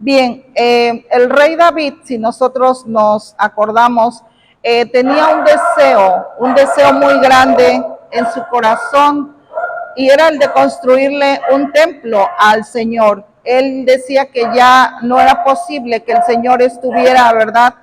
Bien, el rey David, si nosotros nos acordamos, tenía un deseo muy grande en su corazón, y era el de construirle un templo al Señor. Él decía que ya no era posible que el Señor estuviera, ¿verdad?,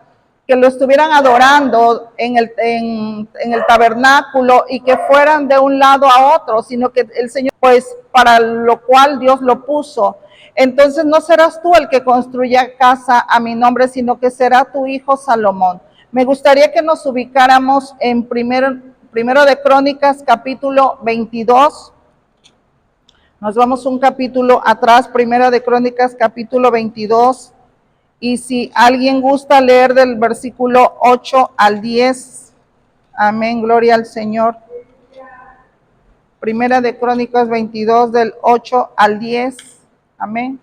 que lo estuvieran adorando en el tabernáculo y que fueran de un lado a otro, sino que el Señor, pues para lo cual Dios lo puso. Entonces no serás tú el que construya casa a mi nombre, sino que será tu hijo Salomón. Me gustaría que nos ubicáramos en primero de Crónicas, capítulo 22. Nos vamos un capítulo atrás, Primera de Crónicas, capítulo 22. Y si alguien gusta leer del versículo 8 al 10, amén, gloria al Señor. Primera de Crónicas 22, del 8 al 10, amén.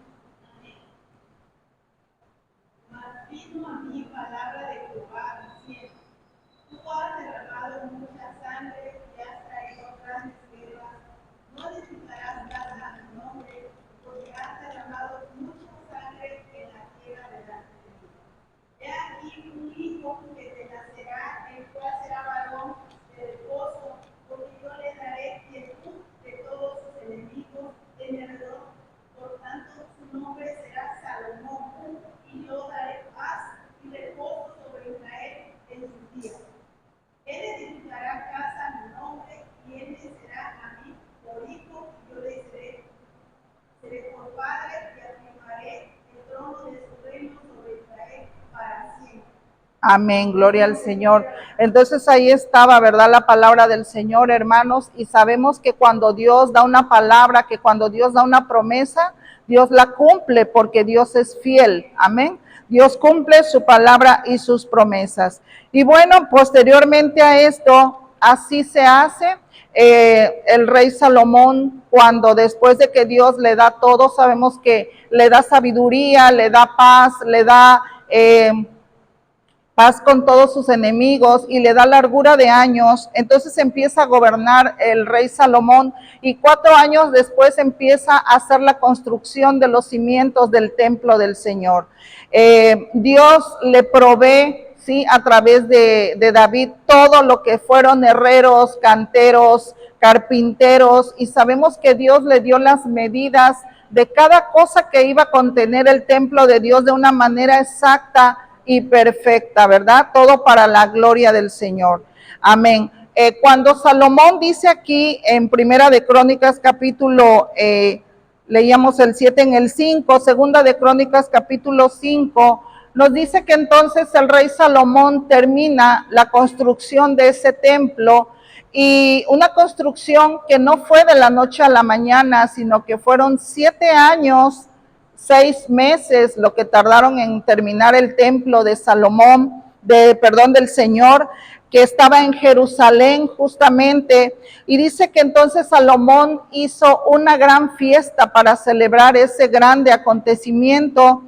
Amén, gloria al Señor. Entonces ahí estaba, ¿verdad?, la palabra del Señor, hermanos, y sabemos que cuando Dios da una palabra, que cuando Dios da una promesa, Dios la cumple porque Dios es fiel, amén. Dios cumple su palabra y sus promesas. Y bueno, posteriormente a esto, así se hace. El rey Salomón, cuando después de que Dios le da todo, sabemos que le da sabiduría, le da paz, le da paz con todos sus enemigos y le da largura de años. Entonces empieza a gobernar el rey Salomón y 4 años después empieza a hacer la construcción de los cimientos del templo del Señor. Dios le provee, ¿sí?, a través de David todo lo que fueron herreros, canteros, carpinteros, y sabemos que Dios le dio las medidas de cada cosa que iba a contener el templo de Dios de una manera exacta y perfecta, ¿verdad? Todo para la gloria del Señor. Amén. Cuando Salomón dice aquí en Primera de Crónicas capítulo, leíamos el 7 en el 5, Segunda de Crónicas capítulo 5, nos dice que entonces el rey Salomón termina la construcción de ese templo, y una construcción que no fue de la noche a la mañana, sino que fueron 7 años, 6 meses lo que tardaron en terminar el templo de Salomón, del Señor, que estaba en Jerusalén justamente. Y dice que entonces Salomón hizo una gran fiesta para celebrar ese grande acontecimiento.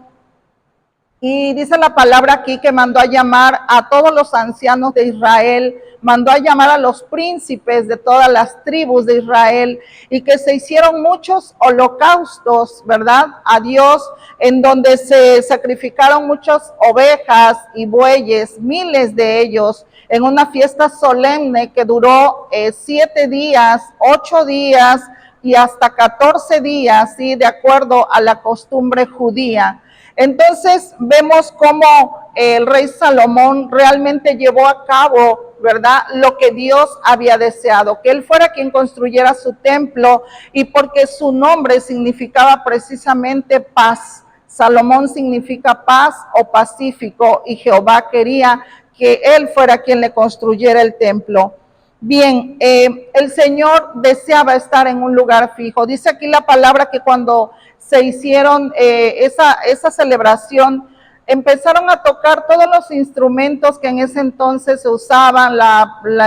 Y dice la palabra aquí que mandó a llamar a todos los ancianos de Israel, mandó a llamar a los príncipes de todas las tribus de Israel, y que se hicieron muchos holocaustos, ¿verdad?, a Dios, en donde se sacrificaron muchas ovejas y bueyes, miles de ellos, en una fiesta solemne que duró 7 días, 8 días y hasta 14 días, ¿sí?, de acuerdo a la costumbre judía. Entonces vemos cómo el rey Salomón realmente llevó a cabo, ¿verdad?, lo que Dios había deseado, que él fuera quien construyera su templo, y porque su nombre significaba precisamente paz. Salomón significa paz o pacífico, y Jehová quería que él fuera quien le construyera el templo. Bien, el Señor deseaba estar en un lugar fijo. Dice aquí la palabra que cuando se hicieron esa celebración, empezaron a tocar todos los instrumentos que en ese entonces se usaban,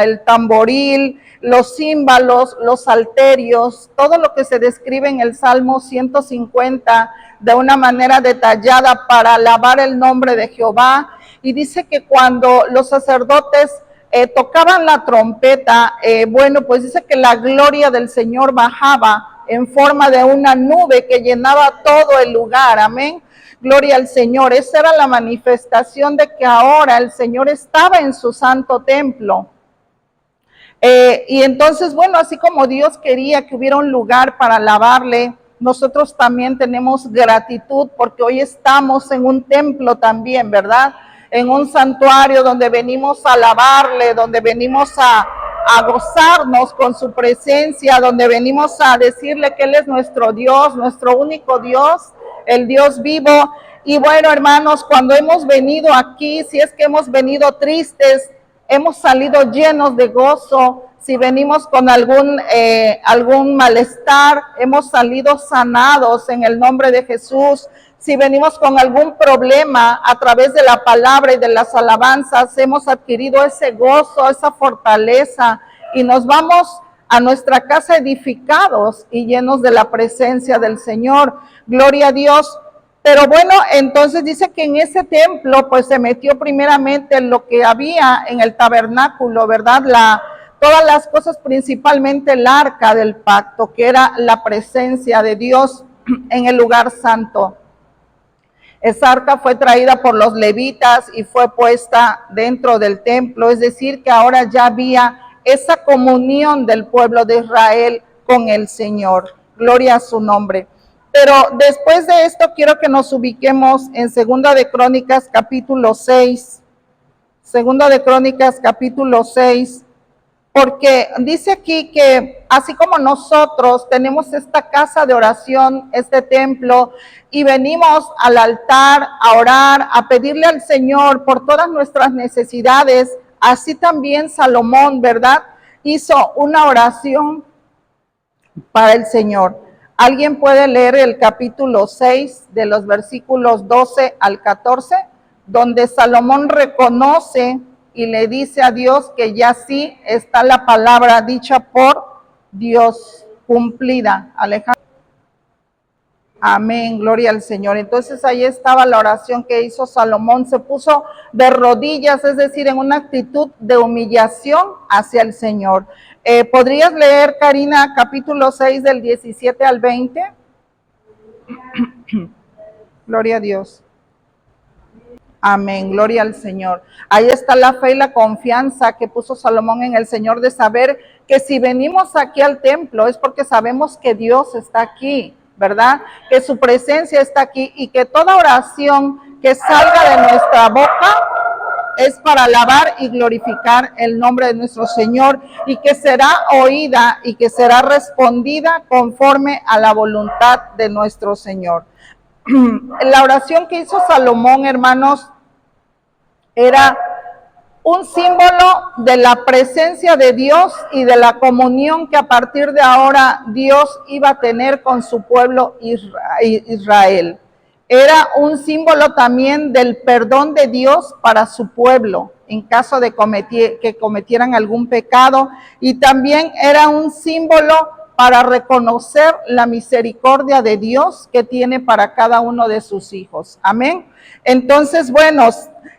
el tamboril, los címbalos, los salterios, todo lo que se describe en el Salmo 150 de una manera detallada para alabar el nombre de Jehová. Y dice que cuando los sacerdotes tocaban la trompeta, bueno, pues dice que la gloria del Señor bajaba en forma de una nube que llenaba todo el lugar, amén. Gloria al Señor. Esa era la manifestación de que ahora el Señor estaba en su santo templo. Y entonces, bueno, así como Dios quería que hubiera un lugar para alabarle, nosotros también tenemos gratitud porque hoy estamos en un templo también, ¿verdad? En un santuario donde venimos a alabarle, donde venimos a gozarnos con su presencia, donde venimos a decirle que Él es nuestro Dios, nuestro único Dios, el Dios vivo. Y bueno, hermanos, cuando hemos venido aquí, si es que hemos venido tristes, hemos salido llenos de gozo. Si venimos con algún malestar, hemos salido sanados en el nombre de Jesús. Si venimos con algún problema, a través de la palabra y de las alabanzas, hemos adquirido ese gozo, esa fortaleza, y nos vamos a nuestra casa edificados y llenos de la presencia del Señor. Gloria a Dios. Pero bueno, entonces dice que en ese templo pues se metió primeramente lo que había en el tabernáculo, ¿verdad? Todas las cosas, principalmente el arca del pacto, que era la presencia de Dios en el lugar santo. Esa arca fue traída por los levitas y fue puesta dentro del templo, es decir, que ahora ya había esa comunión del pueblo de Israel con el Señor. Gloria a su nombre. Pero después de esto quiero que nos ubiquemos en Segunda de Crónicas capítulo 6. Segunda de Crónicas capítulo 6. Porque dice aquí que así como nosotros tenemos esta casa de oración, este templo, y venimos al altar a orar, a pedirle al Señor por todas nuestras necesidades, así también Salomón, ¿verdad? Hizo una oración para el Señor. ¿Alguien puede leer el capítulo 6 de los versículos 12 al 14, donde Salomón reconoce y le dice a Dios que ya sí está la palabra dicha por Dios cumplida? Alejandro. Amén, gloria al Señor. Entonces ahí estaba la oración que hizo Salomón, se puso de rodillas, es decir, en una actitud de humillación hacia el Señor. ¿Podrías leer, Karina, capítulo 6 del 17 al 20? Gloria a Dios. Amén, gloria al Señor. Ahí está la fe y la confianza que puso Salomón en el Señor, de saber que si venimos aquí al templo es porque sabemos que Dios está aquí, ¿verdad? Que su presencia está aquí y que toda oración que salga de nuestra boca es para alabar y glorificar el nombre de nuestro Señor, y que será oída y que será respondida conforme a la voluntad de nuestro Señor. La oración que hizo Salomón, hermanos, era un símbolo de la presencia de Dios y de la comunión que a partir de ahora Dios iba a tener con su pueblo Israel. Era un símbolo también del perdón de Dios para su pueblo en caso de que cometieran algún pecado, y también era un símbolo para reconocer la misericordia de Dios que tiene para cada uno de sus hijos. Amén. Entonces, bueno,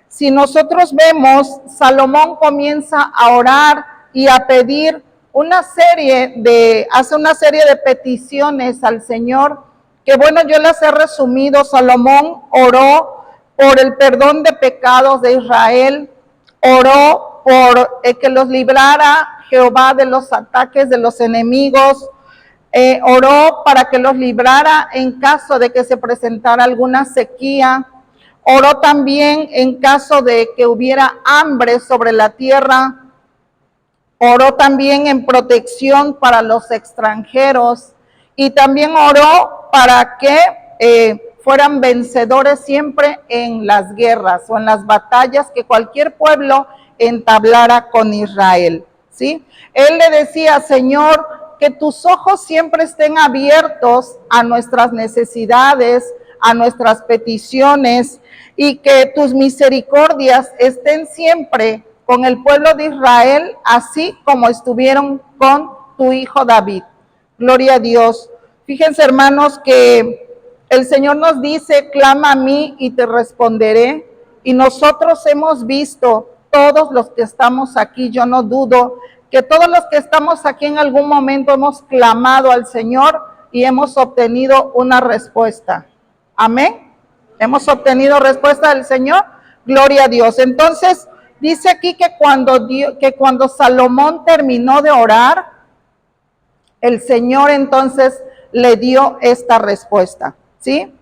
si nosotros vemos, Salomón comienza a orar y a pedir hace una serie de peticiones al Señor, que bueno, yo las he resumido. Salomón oró por el perdón de pecados de Israel, oró por que los librara Jehová de los ataques de los enemigos, oró para que los librara en caso de que se presentara alguna sequía, oró también en caso de que hubiera hambre sobre la tierra, oró también en protección para los extranjeros, y también oró para que fueran vencedores siempre en las guerras o en las batallas que cualquier pueblo entablara con Israel, ¿sí? Él le decía: Señor, que tus ojos siempre estén abiertos a nuestras necesidades, a nuestras peticiones, y que tus misericordias estén siempre con el pueblo de Israel, así como estuvieron con tu hijo David. Gloria a Dios. Fíjense, hermanos, que el Señor nos dice: clama a mí y te responderé. Y nosotros hemos visto, todos los que estamos aquí, yo no dudo que todos los que estamos aquí en algún momento hemos clamado al Señor y hemos obtenido una respuesta. Amén. ¿Hemos obtenido respuesta del Señor? Gloria a Dios. Entonces, dice aquí que cuando Salomón terminó de orar, el Señor entonces le dio esta respuesta, ¿sí?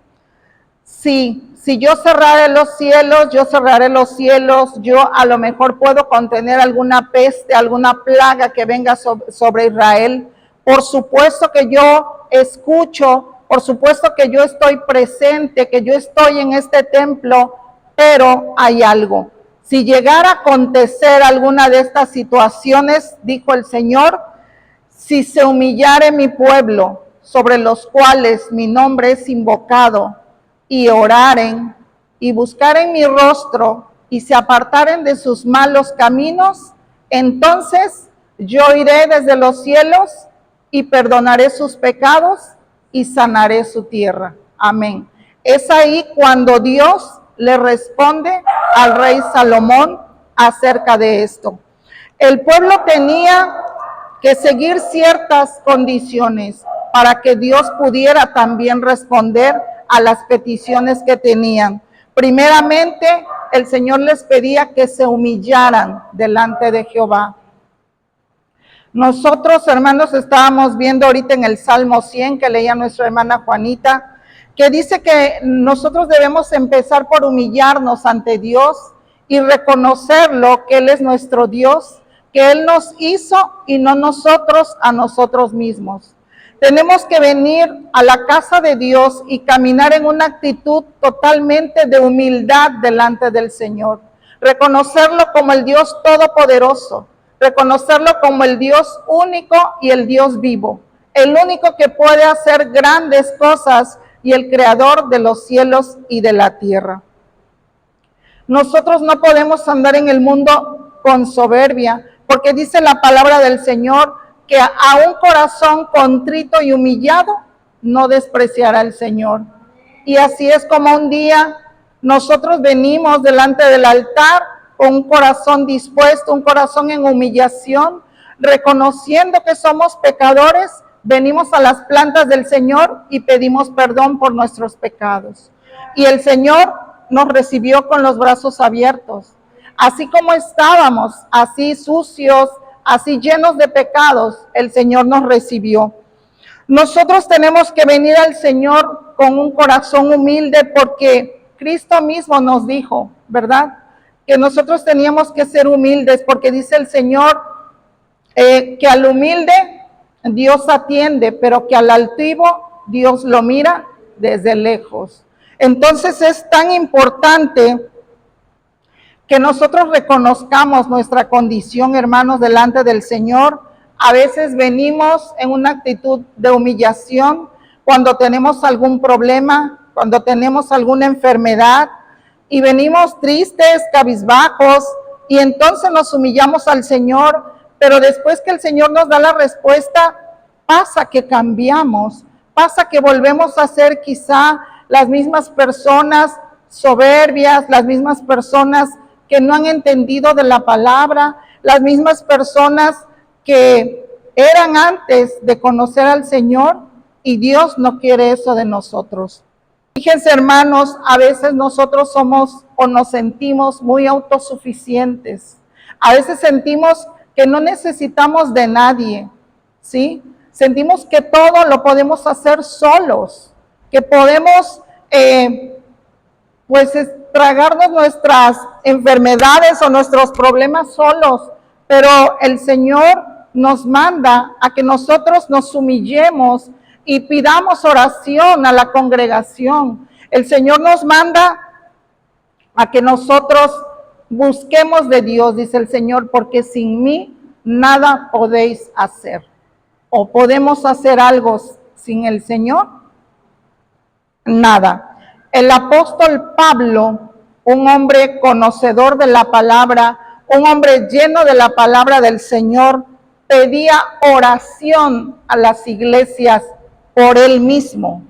Si yo cerraré los cielos, yo a lo mejor puedo contener alguna peste, alguna plaga que venga sobre Israel. Por supuesto que yo escucho, por supuesto que yo estoy presente, que yo estoy en este templo, pero hay algo. Si llegara a acontecer alguna de estas situaciones, dijo el Señor, si se humillare mi pueblo, sobre los cuales mi nombre es invocado, y oraren, y buscaren mi rostro, y se apartaren de sus malos caminos, entonces yo iré desde los cielos, y perdonaré sus pecados, y sanaré su tierra. Amén. Es ahí cuando Dios le responde al rey Salomón acerca de esto. El pueblo tenía que seguir ciertas condiciones para que Dios pudiera también responder a las peticiones que tenían. Primeramente, el Señor les pedía que se humillaran delante de Jehová. Nosotros, hermanos, estábamos viendo ahorita en el Salmo 100 que leía nuestra hermana Juanita, que dice que nosotros debemos empezar por humillarnos ante Dios y reconocerlo, que Él es nuestro Dios, que Él nos hizo y no nosotros a nosotros mismos. Tenemos que venir a la casa de Dios y caminar en una actitud totalmente de humildad delante del Señor. Reconocerlo como el Dios todopoderoso, reconocerlo como el Dios único y el Dios vivo, el único que puede hacer grandes cosas y el creador de los cielos y de la tierra. Nosotros no podemos andar en el mundo con soberbia, porque dice la palabra del Señor que a un corazón contrito y humillado no despreciará el Señor. Y así es como un día nosotros venimos delante del altar con un corazón dispuesto, un corazón en humillación, reconociendo que somos pecadores, venimos a las plantas del Señor y pedimos perdón por nuestros pecados. Y el Señor nos recibió con los brazos abiertos. Así como estábamos, así sucios, así llenos de pecados, el Señor nos recibió. Nosotros tenemos que venir al Señor con un corazón humilde porque Cristo mismo nos dijo, ¿verdad?, que nosotros teníamos que ser humildes, porque dice el Señor que al humilde Dios atiende, pero que al altivo Dios lo mira desde lejos. Entonces es tan importante que nosotros reconozcamos nuestra condición, hermanos, delante del Señor. A veces venimos en una actitud de humillación cuando tenemos algún problema, cuando tenemos alguna enfermedad, y venimos tristes, cabizbajos, y entonces nos humillamos al Señor, pero después que el Señor nos da la respuesta, pasa que cambiamos, pasa que volvemos a ser quizá las mismas personas soberbias, las mismas personas que no han entendido de la palabra, las mismas personas que eran antes de conocer al Señor, y Dios no quiere eso de nosotros. Fíjense, hermanos, a veces nosotros somos o nos sentimos muy autosuficientes. A veces sentimos que no necesitamos de nadie, ¿sí? Sentimos que todo lo podemos hacer solos, que podemos, tragarnos nuestras enfermedades o nuestros problemas solos, pero el Señor nos manda a que nosotros nos humillemos y pidamos oración a la congregación. El Señor nos manda a que nosotros busquemos de Dios, dice el Señor, porque sin mí nada podéis hacer. ¿O podemos hacer algo sin el Señor? Nada. El apóstol Pablo, un hombre conocedor de la palabra, un hombre lleno de la palabra del Señor, pedía oración a las iglesias por él mismo.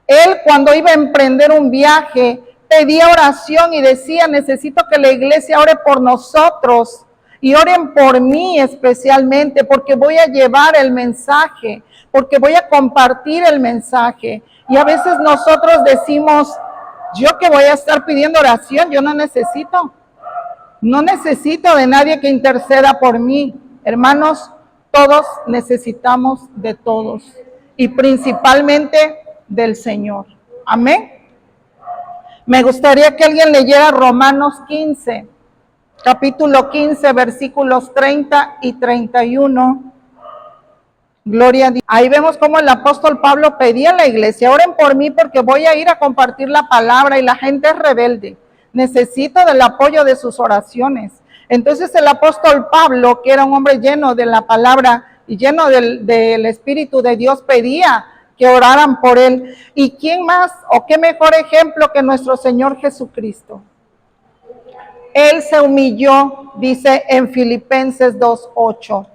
Él, cuando iba a emprender un viaje, pedía oración y decía: necesito que la iglesia ore por nosotros y oren por mí especialmente, porque voy a llevar el mensaje, porque voy a compartir el mensaje. Y a veces nosotros decimos: Yo que voy a estar pidiendo oración, yo no necesito de nadie que interceda por mí. Hermanos, todos necesitamos de todos y principalmente del Señor. Amén. Me gustaría que alguien leyera Romanos 15, capítulo 15, versículos 30 y 31. Gloria a Dios. Ahí vemos cómo el apóstol Pablo pedía a la iglesia: oren por mí porque voy a ir a compartir la palabra y la gente es rebelde. Necesito del apoyo de sus oraciones. Entonces el apóstol Pablo, que era un hombre lleno de la palabra y lleno del Espíritu de Dios, pedía que oraran por él. ¿Y quién más o qué mejor ejemplo que nuestro Señor Jesucristo? Él se humilló, dice en Filipenses 2:8.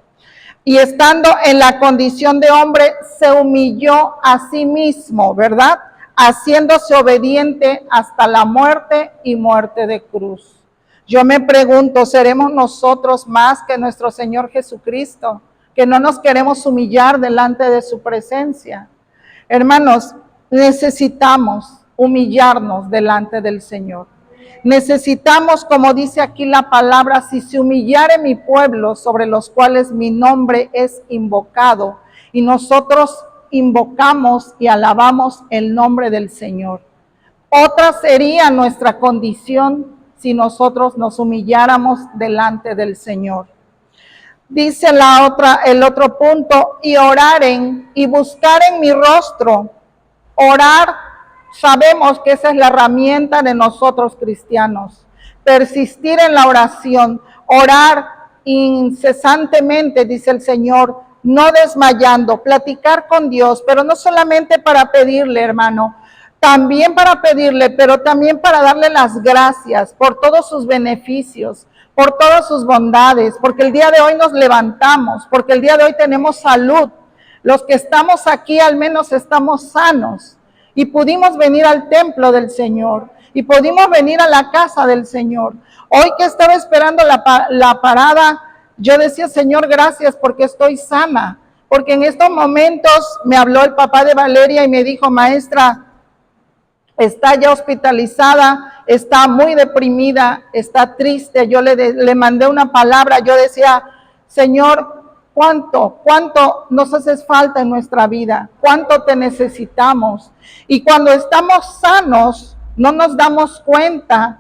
Y estando en la condición de hombre, se humilló a sí mismo, ¿verdad? Haciéndose obediente hasta la muerte y muerte de cruz. Yo me pregunto, ¿seremos nosotros más que nuestro Señor Jesucristo, que no nos queremos humillar delante de su presencia? Hermanos, necesitamos humillarnos delante del Señor. Necesitamos, como dice aquí la palabra, si se humillare mi pueblo sobre los cuales mi nombre es invocado, y nosotros invocamos y alabamos el nombre del Señor. Otra sería nuestra condición si nosotros nos humilláramos delante del Señor. Dice el otro punto, y oraren y buscaren mi rostro. Orar, sabemos que esa es la herramienta de nosotros cristianos. Persistir en la oración, orar incesantemente, dice el Señor, no desmayando, platicar con Dios, pero no solamente para pedirle, hermano, también para pedirle, pero también para darle las gracias por todos sus beneficios, por todas sus bondades, porque el día de hoy nos levantamos, porque el día de hoy tenemos salud. Los que estamos aquí al menos estamos sanos y pudimos venir al templo del Señor y pudimos venir a la casa del Señor. Hoy que estaba esperando la parada, yo decía: Señor, gracias porque estoy sana, porque en estos momentos me habló el papá de Valeria y me dijo: maestra, está ya hospitalizada, está muy deprimida, está triste. Yo le mandé una palabra, yo decía: Señor, ¿cuánto nos haces falta en nuestra vida? ¿Cuánto te necesitamos? Y cuando estamos sanos, no nos damos cuenta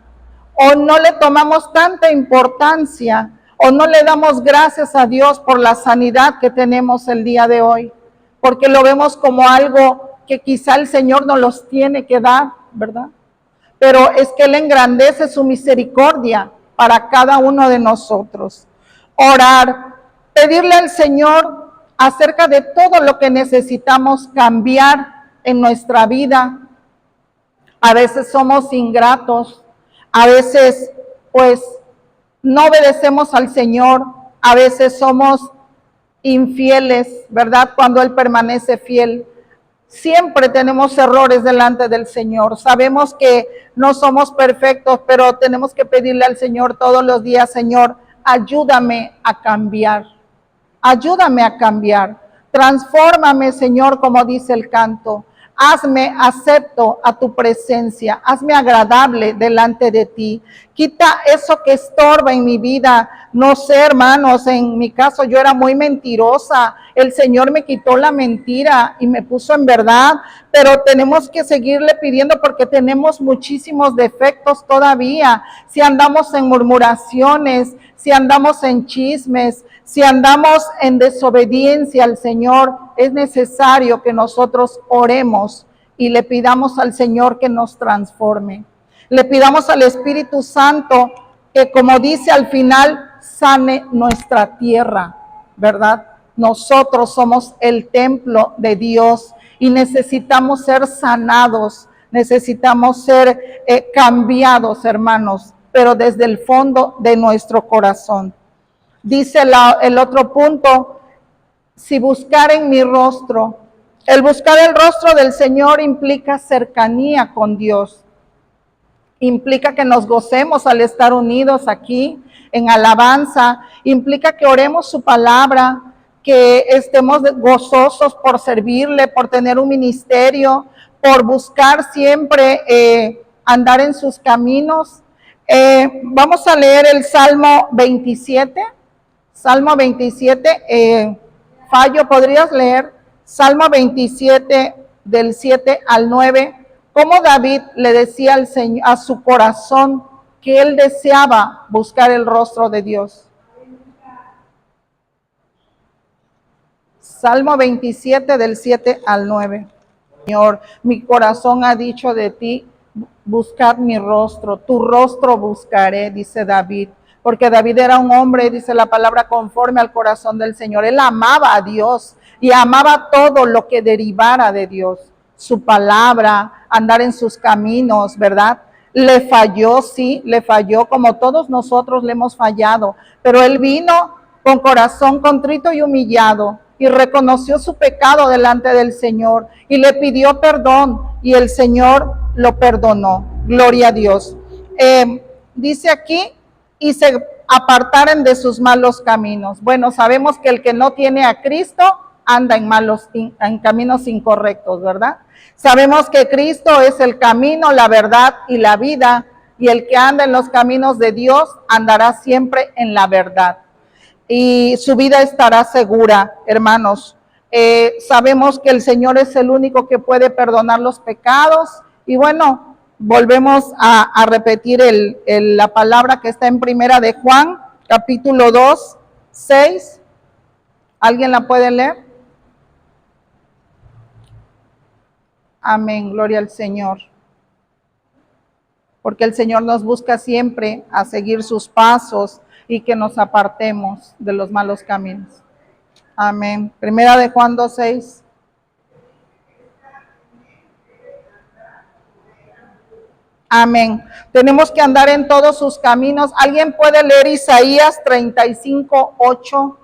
o no le tomamos tanta importancia o no le damos gracias a Dios por la sanidad que tenemos el día de hoy, porque lo vemos como algo que quizá el Señor nos los tiene que dar, ¿verdad? Pero es que Él engrandece su misericordia para cada uno de nosotros. Orar, pedirle al Señor acerca de todo lo que necesitamos cambiar en nuestra vida. A veces somos ingratos, a veces pues no obedecemos al Señor, a veces somos infieles, ¿verdad? Cuando Él permanece fiel. Siempre tenemos errores delante del Señor. Sabemos que no somos perfectos, pero tenemos que pedirle al Señor todos los días: Señor, ayúdame a cambiar. Ayúdame a cambiar. Transfórmame, Señor, como dice el canto. Hazme acepto a tu presencia. Hazme agradable delante de ti. Quita eso que estorba en mi vida. No sé, hermanos, en mi caso yo era muy mentirosa. El Señor me quitó la mentira y me puso en verdad. Pero tenemos que seguirle pidiendo porque tenemos muchísimos defectos todavía. Si andamos en murmuraciones, si andamos en chismes, si andamos en desobediencia al Señor, es necesario que nosotros oremos y le pidamos al Señor que nos transforme. Le pidamos al Espíritu Santo que, como dice al final, sane nuestra tierra, ¿verdad? Nosotros somos el templo de Dios y necesitamos ser sanados, necesitamos ser cambiados, hermanos, pero desde el fondo de nuestro corazón. Dice el otro punto: si buscaren mi rostro. El buscar el rostro del Señor implica cercanía con Dios. Implica que nos gocemos al estar unidos aquí en alabanza. Implica que oremos su palabra, que estemos gozosos por servirle, por tener un ministerio, por buscar siempre andar en sus caminos. Vamos a leer el Salmo 27. Salmo 27, Fallo, ¿podrías leer? Salmo 27 del 7 al 9. Cómo David le decía al Señor, a su corazón, que él deseaba buscar el rostro de Dios. Salmo 27 del 7 al 9. Señor, mi corazón ha dicho de ti, buscad mi rostro, tu rostro buscaré, dice David. Porque David era un hombre, dice la palabra, conforme al corazón del Señor. Él amaba a Dios y amaba todo lo que derivara de Dios. Su palabra, andar en sus caminos, ¿verdad? Le falló, sí, le falló, como todos nosotros le hemos fallado. Pero él vino con corazón contrito y humillado y reconoció su pecado delante del Señor y le pidió perdón y el Señor lo perdonó. Gloria a Dios. Dice aquí, y se apartaren de sus malos caminos. Bueno, sabemos que el que no tiene a Cristo anda en caminos incorrectos, ¿verdad? Sabemos que Cristo es el camino, la verdad y la vida, y el que anda en los caminos de Dios andará siempre en la verdad. Y su vida estará segura, hermanos. Sabemos que el Señor es el único que puede perdonar los pecados. Y bueno, volvemos a repetir la palabra que está en Primera de Juan, capítulo 2, 6. ¿Alguien la puede leer? Amén, gloria al Señor. Porque el Señor nos busca siempre a seguir sus pasos y que nos apartemos de los malos caminos. Amén. Primera de Juan 2:6. Amén. Tenemos que andar en todos sus caminos. ¿Alguien puede leer Isaías 35:8?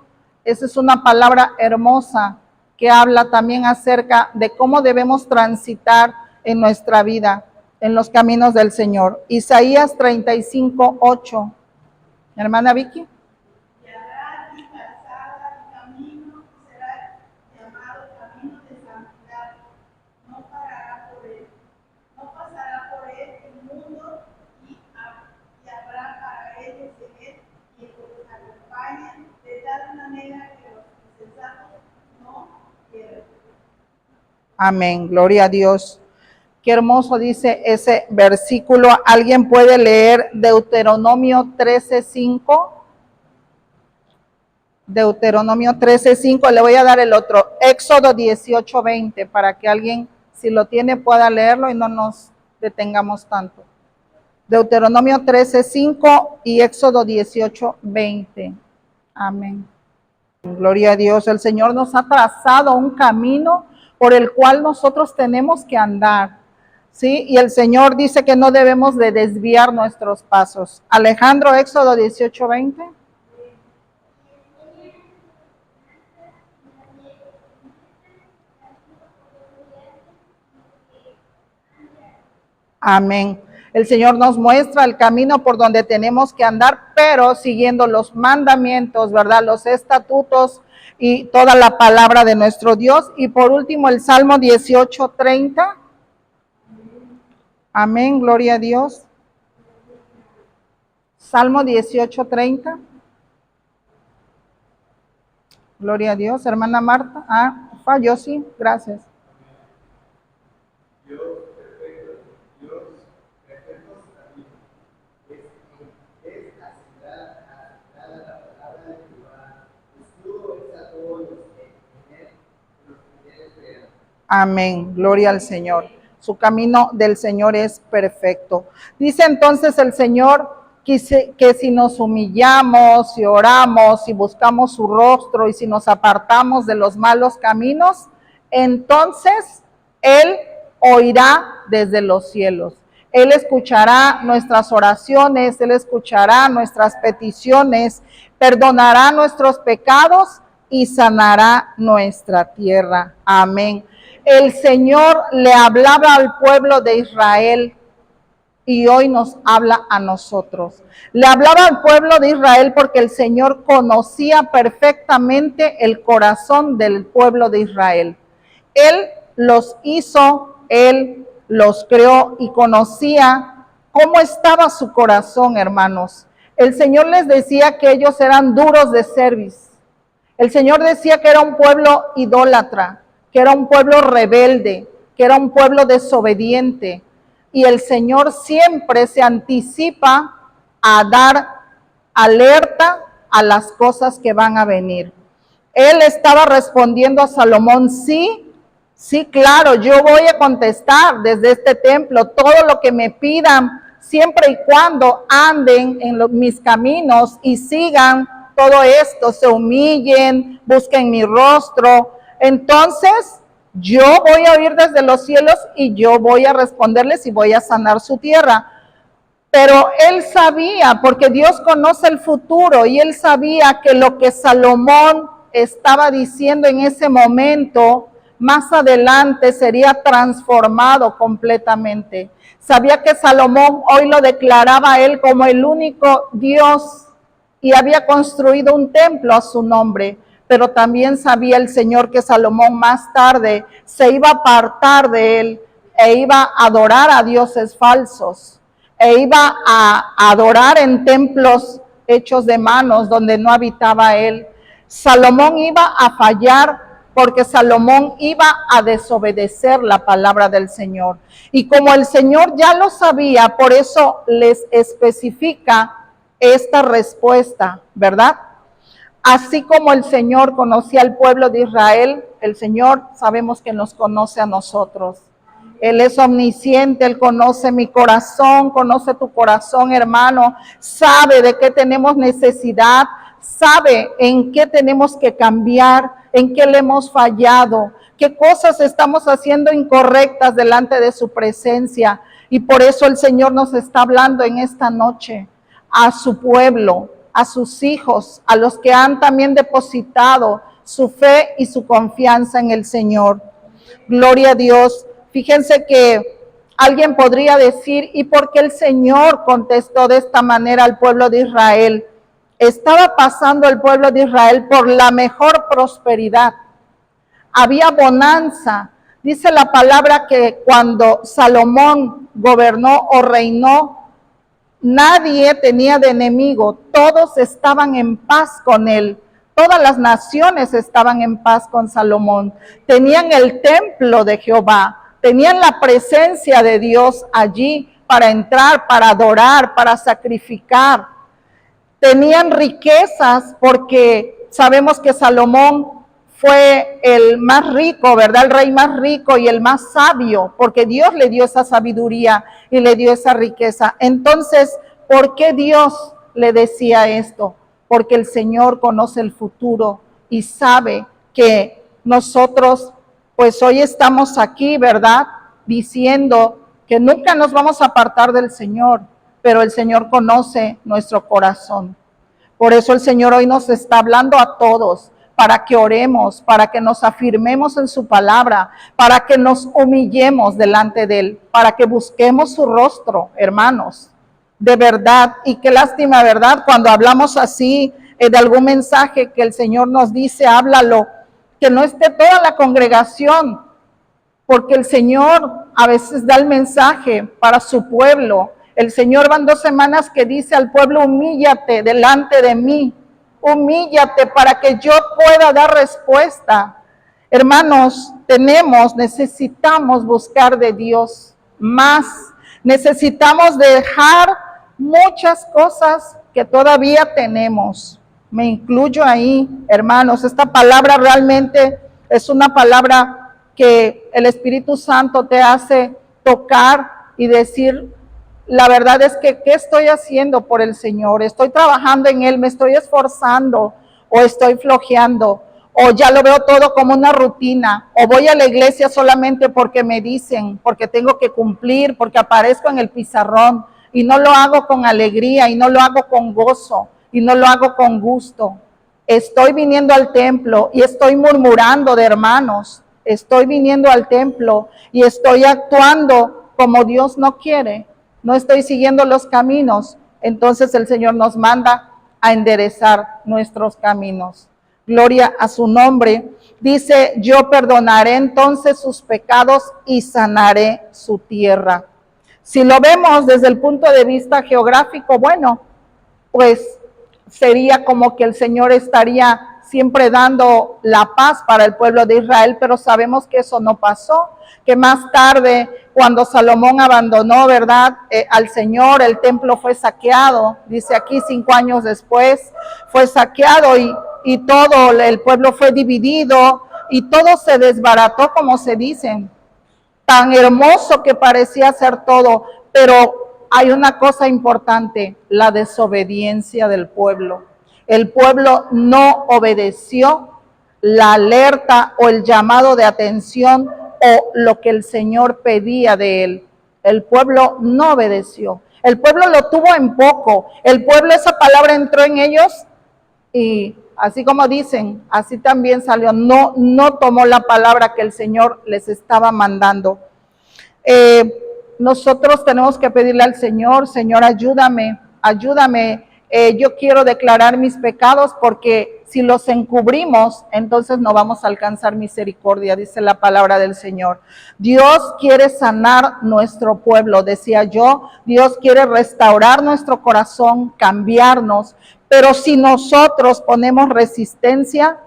Esa es una palabra hermosa que habla también acerca de cómo debemos transitar en nuestra vida, en los caminos del Señor. Isaías 35:8. Hermana Vicky. Amén, gloria a Dios. Qué hermoso dice ese versículo. ¿Alguien puede leer Deuteronomio 13:5? Deuteronomio 13:5, le voy a dar el otro, Éxodo 18:20, para que alguien, si lo tiene, pueda leerlo y no nos detengamos tanto. Deuteronomio 13:5 y Éxodo 18:20. Amén. Gloria a Dios. El Señor nos ha trazado un camino por el cual nosotros tenemos que andar, ¿sí? Y el Señor dice que no debemos de desviar nuestros pasos. Alejandro, Éxodo 18:20. Amén. El Señor nos muestra el camino por donde tenemos que andar, pero siguiendo los mandamientos, ¿verdad? Los estatutos y toda la palabra de nuestro Dios. Y por último, el Salmo 18:30. Amén, gloria a Dios. Salmo 18:30. Gloria a Dios. Hermana Marta. Falló, sí, gracias. Amén, gloria al Señor. Su camino del Señor es perfecto. Dice entonces el Señor que si nos humillamos, si oramos, si buscamos su rostro y si nos apartamos de los malos caminos, entonces Él oirá desde los cielos. Él escuchará nuestras oraciones, Él escuchará nuestras peticiones, perdonará nuestros pecados y sanará nuestra tierra. Amén. El Señor le hablaba al pueblo de Israel y hoy nos habla a nosotros. Le hablaba al pueblo de Israel porque el Señor conocía perfectamente el corazón del pueblo de Israel. Él los hizo, Él los creó y conocía ¿Cómo estaba su corazón, hermanos? El Señor les decía que ellos eran duros de cerviz. El Señor decía que era un pueblo idólatra, que era un pueblo rebelde, que era un pueblo desobediente. Y el Señor siempre se anticipa a dar alerta a las cosas que van a venir. Él estaba respondiendo a Salomón, sí, sí, claro, yo voy a contestar desde este templo todo lo que me pidan, siempre y cuando anden en mis caminos y sigan todo esto, se humillen, busquen mi rostro. Entonces, yo voy a oír desde los cielos y yo voy a responderles y voy a sanar su tierra. Pero él sabía, porque Dios conoce el futuro, y él sabía que lo que Salomón estaba diciendo en ese momento, más adelante sería transformado completamente. Sabía que Salomón hoy lo declaraba a él como el único Dios y había construido un templo a su nombre, pero también sabía el Señor que Salomón más tarde se iba a apartar de él e iba a adorar a dioses falsos e iba a adorar en templos hechos de manos donde no habitaba él. Salomón iba a fallar porque Salomón iba a desobedecer la palabra del Señor. Y como el Señor ya lo sabía, por eso les especifica esta respuesta, ¿verdad? Así como el Señor conocía al pueblo de Israel, el Señor sabemos que nos conoce a nosotros. Él es omnisciente, Él conoce mi corazón, conoce tu corazón, hermano, sabe de qué tenemos necesidad, sabe en qué tenemos que cambiar, en qué le hemos fallado, qué cosas estamos haciendo incorrectas delante de su presencia. Y por eso el Señor nos está hablando en esta noche a su pueblo, a sus hijos, a los que han también depositado su fe y su confianza en el Señor. Gloria a Dios. Fíjense que alguien podría decir, ¿y por qué el Señor contestó de esta manera al pueblo de Israel? Estaba pasando el pueblo de Israel por la mejor prosperidad. Había bonanza. Dice la palabra que cuando Salomón gobernó o reinó, nadie tenía de enemigo, todos estaban en paz con él. Todas las naciones estaban en paz con Salomón. Tenían el templo de Jehová, tenían la presencia de Dios allí para entrar, para adorar, para sacrificar. Tenían riquezas porque sabemos que Salomón fue el más rico, ¿verdad? El rey más rico y el más sabio, porque Dios le dio esa sabiduría y le dio esa riqueza. Entonces, ¿por qué Dios le decía esto? Porque el Señor conoce el futuro y sabe que nosotros, pues hoy estamos aquí, ¿verdad? Diciendo que nunca nos vamos a apartar del Señor, pero el Señor conoce nuestro corazón. Por eso el Señor hoy nos está hablando a todos, para que oremos, para que nos afirmemos en su palabra, para que nos humillemos delante de Él, para que busquemos su rostro, hermanos. De verdad, y qué lástima, ¿verdad? Cuando hablamos así de algún mensaje que el Señor nos dice, háblalo, que no esté toda la congregación, porque el Señor a veces da el mensaje para su pueblo. El Señor van 2 semanas que dice al pueblo, humíllate delante de mí, humíllate para que yo pueda dar respuesta. Hermanos, necesitamos buscar de Dios más. Necesitamos dejar muchas cosas que todavía tenemos. Me incluyo ahí, hermanos. Esta palabra realmente es una palabra que el Espíritu Santo te hace tocar y decir, la verdad es que, ¿qué estoy haciendo por el Señor? ¿Estoy trabajando en Él? ¿Me estoy esforzando? ¿O estoy flojeando? ¿O ya lo veo todo como una rutina? ¿O voy a la iglesia solamente porque me dicen, porque tengo que cumplir, porque aparezco en el pizarrón? Y no lo hago con alegría, y no lo hago con gozo, y no lo hago con gusto. Estoy viniendo al templo y estoy murmurando de hermanos. Estoy viniendo al templo y estoy actuando como Dios no quiere. No estoy siguiendo los caminos. Entonces el Señor nos manda a enderezar nuestros caminos. Gloria a su nombre. Dice, yo perdonaré entonces sus pecados y sanaré su tierra. Si lo vemos desde el punto de vista geográfico, bueno, pues sería como que el Señor estaría siempre dando la paz para el pueblo de Israel, pero sabemos que eso no pasó, que más tarde, cuando Salomón abandonó, ¿verdad?, al Señor, el templo fue saqueado, dice aquí 5 años después, fue saqueado y todo el pueblo fue dividido y todo se desbarató, como se dicen, tan hermoso que parecía ser todo, pero hay una cosa importante, la desobediencia del pueblo. El pueblo no obedeció la alerta o el llamado de atención o lo que el Señor pedía de él. El pueblo no obedeció. El pueblo lo tuvo en poco. El pueblo, esa palabra entró en ellos y así como dicen, así también salió. No tomó la palabra que el Señor les estaba mandando. Nosotros tenemos que pedirle al Señor, Señor, ayúdame, ayúdame. Yo quiero declarar mis pecados porque si los encubrimos, entonces no vamos a alcanzar misericordia, dice la palabra del Señor. Dios quiere sanar nuestro pueblo, decía yo. Dios quiere restaurar nuestro corazón, cambiarnos, pero si nosotros ponemos resistencia,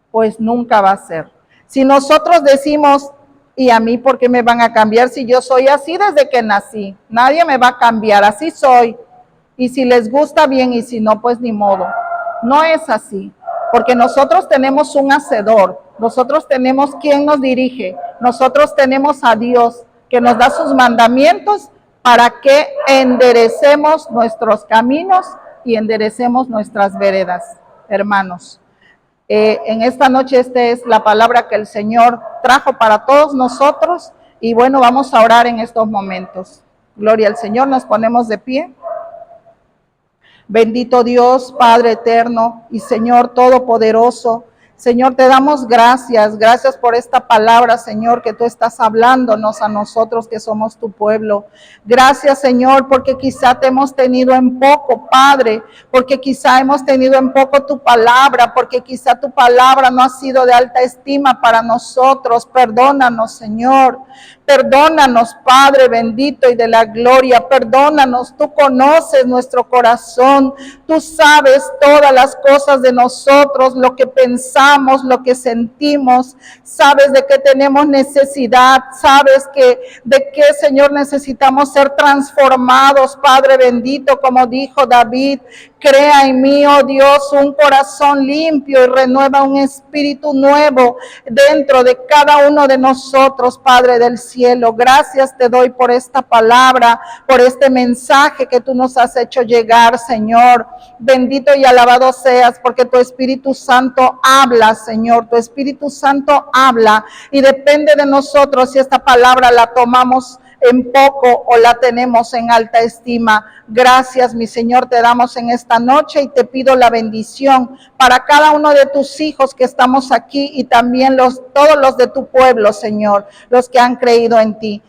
pues nunca va a ser. Si nosotros decimos, ¿y a mí por qué me van a cambiar si yo soy así desde que nací? Nadie me va a cambiar, así soy. Y si les gusta bien y si no, pues ni modo. No es así, porque nosotros tenemos un hacedor, nosotros tenemos quien nos dirige, nosotros tenemos a Dios que nos da sus mandamientos para que enderecemos nuestros caminos y enderecemos nuestras veredas, hermanos. En esta noche esta es la palabra que el Señor trajo para todos nosotros y bueno, vamos a orar en estos momentos. Gloria al Señor, nos ponemos de pie. Bendito Dios, Padre eterno y Señor todopoderoso, Señor, te damos gracias, gracias por esta palabra, Señor, que tú estás hablándonos a nosotros que somos tu pueblo. Gracias, Señor, porque quizá te hemos tenido en poco, Padre, porque quizá hemos tenido en poco tu palabra, porque quizá tu palabra no ha sido de alta estima para nosotros. Perdónanos, Señor. Perdónanos, Padre bendito y de la gloria, perdónanos, tú conoces nuestro corazón, tú sabes todas las cosas de nosotros, lo que pensamos, lo que sentimos, sabes de qué tenemos necesidad, sabes de qué, Señor, necesitamos ser transformados, Padre bendito, como dijo David. Crea en mí, oh Dios, un corazón limpio y renueva un espíritu nuevo dentro de cada uno de nosotros, Padre del cielo. Gracias te doy por esta palabra, por este mensaje que tú nos has hecho llegar, Señor. Bendito y alabado seas, porque tu Espíritu Santo habla, Señor. Tu Espíritu Santo habla y depende de nosotros si esta palabra la tomamos en poco o la tenemos en alta estima. Gracias, mi Señor, te damos en esta noche y te pido la bendición para cada uno de tus hijos que estamos aquí y también todos los de tu pueblo, Señor, los que han creído en ti,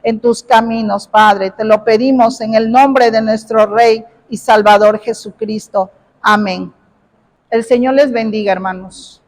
en tus caminos, Padre. Te lo pedimos en el nombre de nuestro Rey y Salvador Jesucristo. Amén. El Señor les bendiga, hermanos.